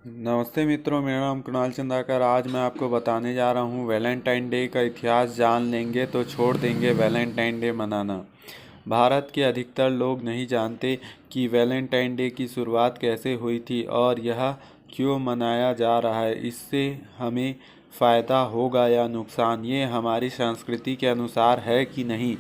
नमस्ते मित्रों, मेरा नाम कुणाल चंदाकर। आज मैं आपको बताने जा रहा हूँ वैलेंटाइन डे का इतिहास। जान लेंगे तो छोड़ देंगे वैलेंटाइन डे मनाना। भारत के अधिकतर लोग नहीं जानते कि वैलेंटाइन डे की शुरुआत कैसे हुई थी और यह क्यों मनाया जा रहा है। इससे हमें फ़ायदा होगा या नुकसान, ये हमारी संस्कृति के अनुसार है कि नहीं,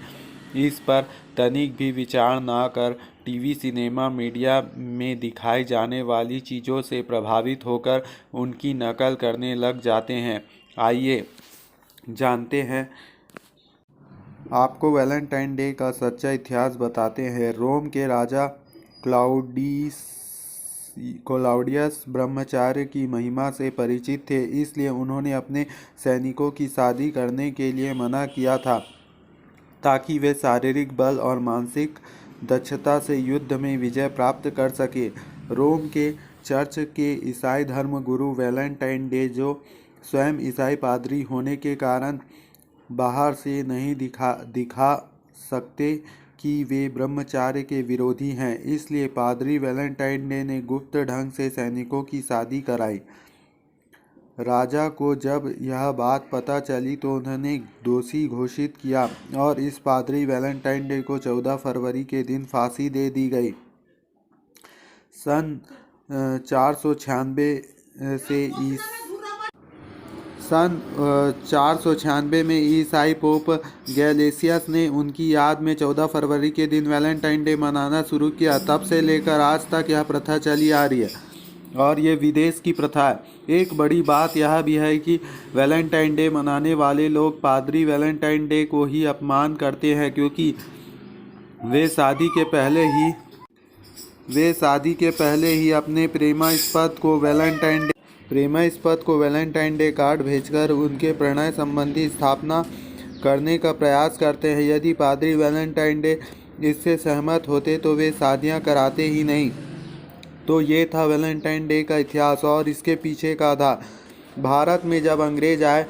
इस पर तनिक भी विचार ना कर टीवी, सिनेमा, मीडिया में दिखाई जाने वाली चीज़ों से प्रभावित होकर उनकी नकल करने लग जाते हैं। आइए जानते हैं, आपको वैलेंटाइन डे का सच्चा इतिहास बताते हैं। रोम के राजा क्लाउडियस ब्रह्मचर्य की महिमा से परिचित थे, इसलिए उन्होंने अपने सैनिकों की शादी करने के लिए मना किया था ताकि वे शारीरिक बल और मानसिक दक्षता से युद्ध में विजय प्राप्त कर सके। रोम के चर्च के ईसाई धर्म गुरु वैलेंटाइन डे, जो स्वयं ईसाई पादरी होने के कारण बाहर से नहीं दिखा सकते कि वे ब्रह्मचर्य के विरोधी हैं, इसलिए पादरी वैलेंटाइन डे ने गुप्त ढंग से सैनिकों की शादी कराई। राजा को जब यह बात पता चली तो उन्होंने दोषी घोषित किया और इस पादरी वैलेंटाइन डे को 14 फरवरी के दिन फांसी दे दी गई। सन 496 में ईसाई पोप गैलेसियस ने उनकी याद में 14 फरवरी के दिन वैलेंटाइन डे मनाना शुरू किया। तब से लेकर आज तक यह प्रथा चली आ रही है और ये विदेश की प्रथा है। एक बड़ी बात यह भी है कि वैलेंटाइन डे मनाने वाले लोग पादरी वैलेंटाइन डे को ही अपमान करते हैं, क्योंकि वे शादी के पहले ही अपने प्रेमास्पद को वैलेंटाइन डे कार्ड भेजकर उनके प्रणय संबंधी स्थापना करने का प्रयास करते हैं। यदि पादरी वैलेंटाइन डे इससे सहमत होते तो वे शादियां कराते ही नहीं। तो ये था वैलेंटाइन डे का इतिहास और इसके पीछे का था। भारत में जब अंग्रेज आए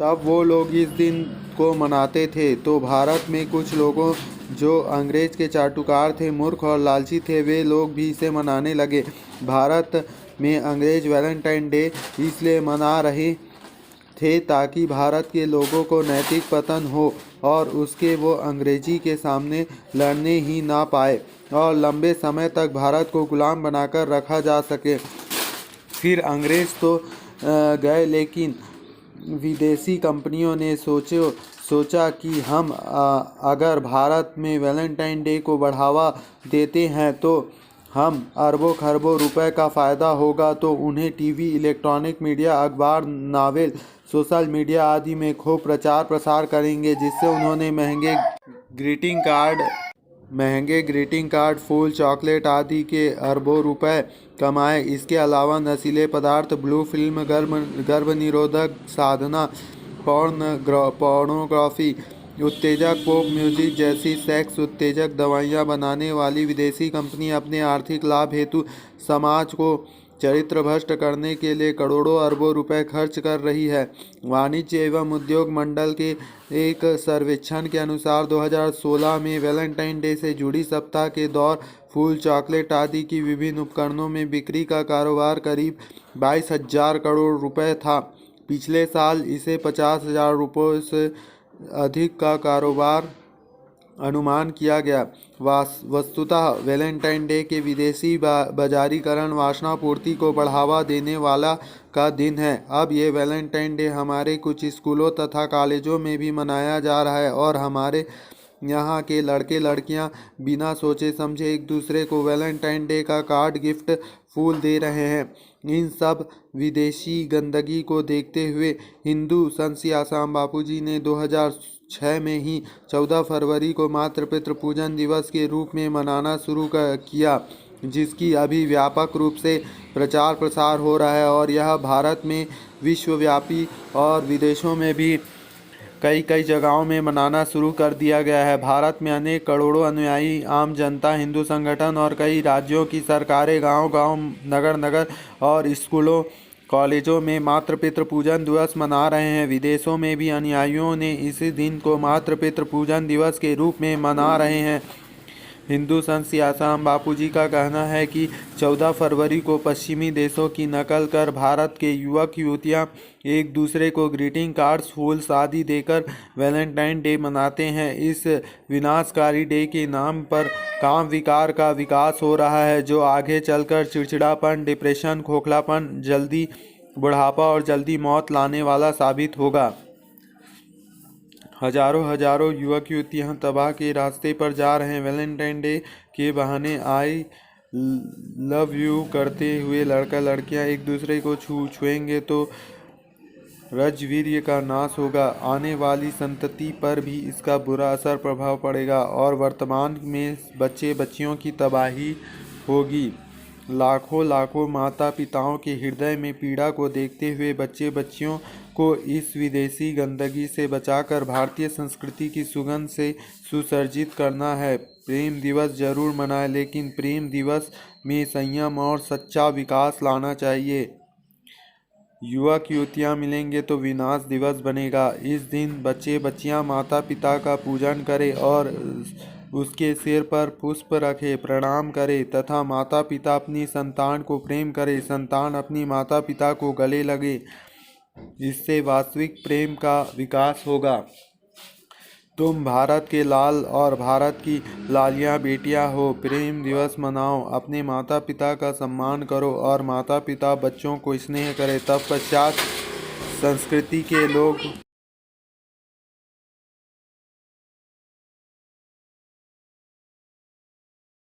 तब वो लोग इस दिन को मनाते थे, तो भारत में कुछ लोगों जो अंग्रेज के चाटुकार थे, मूर्ख और लालची थे, वे लोग भी इसे मनाने लगे। भारत में अंग्रेज वैलेंटाइन डे इसलिए मना रहे थे ताकि भारत के लोगों को नैतिक पतन हो और उसके वो अंग्रेजी के सामने लड़ने ही ना पाए और लंबे समय तक भारत को गुलाम बनाकर रखा जा सके। फिर अंग्रेज तो गए, लेकिन विदेशी कंपनियों ने सोचा कि हम अगर भारत में वैलेंटाइन डे को बढ़ावा देते हैं तो हम अरबों खरबों रुपए का फ़ायदा होगा। तो उन्हें टीवी, इलेक्ट्रॉनिक मीडिया, अखबार, नावल, सोशल मीडिया आदि में खूब प्रचार प्रसार करेंगे, जिससे उन्होंने महंगे ग्रीटिंग कार्ड, फूल, चॉकलेट आदि के अरबों रुपए कमाए। इसके अलावा नशीले पदार्थ, ब्लू फिल्म, गर्भ निरोधक साधना, पोर्नोग्राफी, उत्तेजक, पॉप म्यूजिक जैसी सेक्स उत्तेजक दवाइयां बनाने वाली विदेशी कंपनी अपने आर्थिक लाभ हेतु समाज को चरित्र भ्रष्ट करने के लिए करोड़ों अरबों रुपए खर्च कर रही है। वाणिज्य एवं उद्योग मंडल के एक सर्वेक्षण के अनुसार 2016 में वैलेंटाइन डे से जुड़ी सप्ताह के दौर फूल, चॉकलेट आदि की विभिन्न उपकरणों में बिक्री का कारोबार करीब 22,000 करोड़ रुपए था। पिछले साल इसे 50,000 रुपये से अधिक का कारोबार अनुमान किया गया। वस्तुतः वैलेंटाइन डे के विदेशी बाजारीकरण वासनापूर्ति को बढ़ावा देने वाला का दिन है। अब ये वैलेंटाइन डे हमारे कुछ स्कूलों तथा कॉलेजों में भी मनाया जा रहा है और हमारे यहाँ के लड़के लड़कियाँ बिना सोचे समझे एक दूसरे को वैलेंटाइन डे का कार्ड, गिफ्ट, फूल दे रहे हैं। इन सब विदेशी गंदगी को देखते हुए हिंदू संत श्री आसाराम बापूजी ने 2006 में ही 14 फरवरी को मातृ पितृ पूजन दिवस के रूप में मनाना शुरू किया, जिसकी अभी व्यापक रूप से प्रचार प्रसार हो रहा है और यह भारत में विश्वव्यापी और विदेशों में भी कई जगहों में मनाना शुरू कर दिया गया है। भारत में अनेक करोड़ों अनुयायी, आम जनता, हिंदू संगठन और कई राज्यों की सरकारें गांव-गांव, नगर-नगर और स्कूलों, कॉलेजों में मातृ पितृ पूजन दिवस मना रहे हैं। विदेशों में भी अनुयायियों ने इस दिन को मातृ पितृ पूजन दिवस के रूप में मना रहे हैं। हिंदू संत सियाराम बापूजी का कहना है कि 14 फरवरी को पश्चिमी देशों की नकल कर भारत के युवक युवतियां एक दूसरे को ग्रीटिंग कार्ड्स, फूल्स आदि देकर वैलेंटाइन डे मनाते हैं। इस विनाशकारी डे के नाम पर काम विकार का विकास हो रहा है, जो आगे चलकर चिड़चिड़ापन, डिप्रेशन, खोखलापन, जल्दी बुढ़ापा और जल्दी मौत लाने वाला साबित होगा। हजारों युवक युवतियां तबाह के रास्ते पर जा रहे हैं। वैलेंटाइन डे के बहाने आई लव यू करते हुए लड़का लड़कियां एक दूसरे को छुएंगे तो रजवीर्य का नाश होगा। आने वाली संतति पर भी इसका बुरा असर प्रभाव पड़ेगा और वर्तमान में बच्चे बच्चियों की तबाही होगी। लाखों माता पिताओं के हृदय में पीड़ा को देखते हुए बच्चे बच्चियों को इस विदेशी गंदगी से बचाकर भारतीय संस्कृति की सुगंध से सुसज्जित करना है। प्रेम दिवस जरूर मनाएं, लेकिन प्रेम दिवस में संयम और सच्चा विकास लाना चाहिए। युवक युवतियां मिलेंगे तो विनाश दिवस बनेगा। इस दिन बच्चे बच्चियां माता पिता का पूजन करें और उसके सिर पर पुष्प रखें, प्रणाम करें तथा माता पिता अपनी संतान को प्रेम करें, संतान अपनी माता पिता को गले लगे। इससे वास्तविक प्रेम का विकास होगा। तुम भारत के लाल और भारत की लालियां बेटियां हो। प्रेम दिवस मनाओ, अपने माता पिता का सम्मान करो और माता पिता बच्चों को स्नेह करें। तत्पश्चात संस्कृति के लोग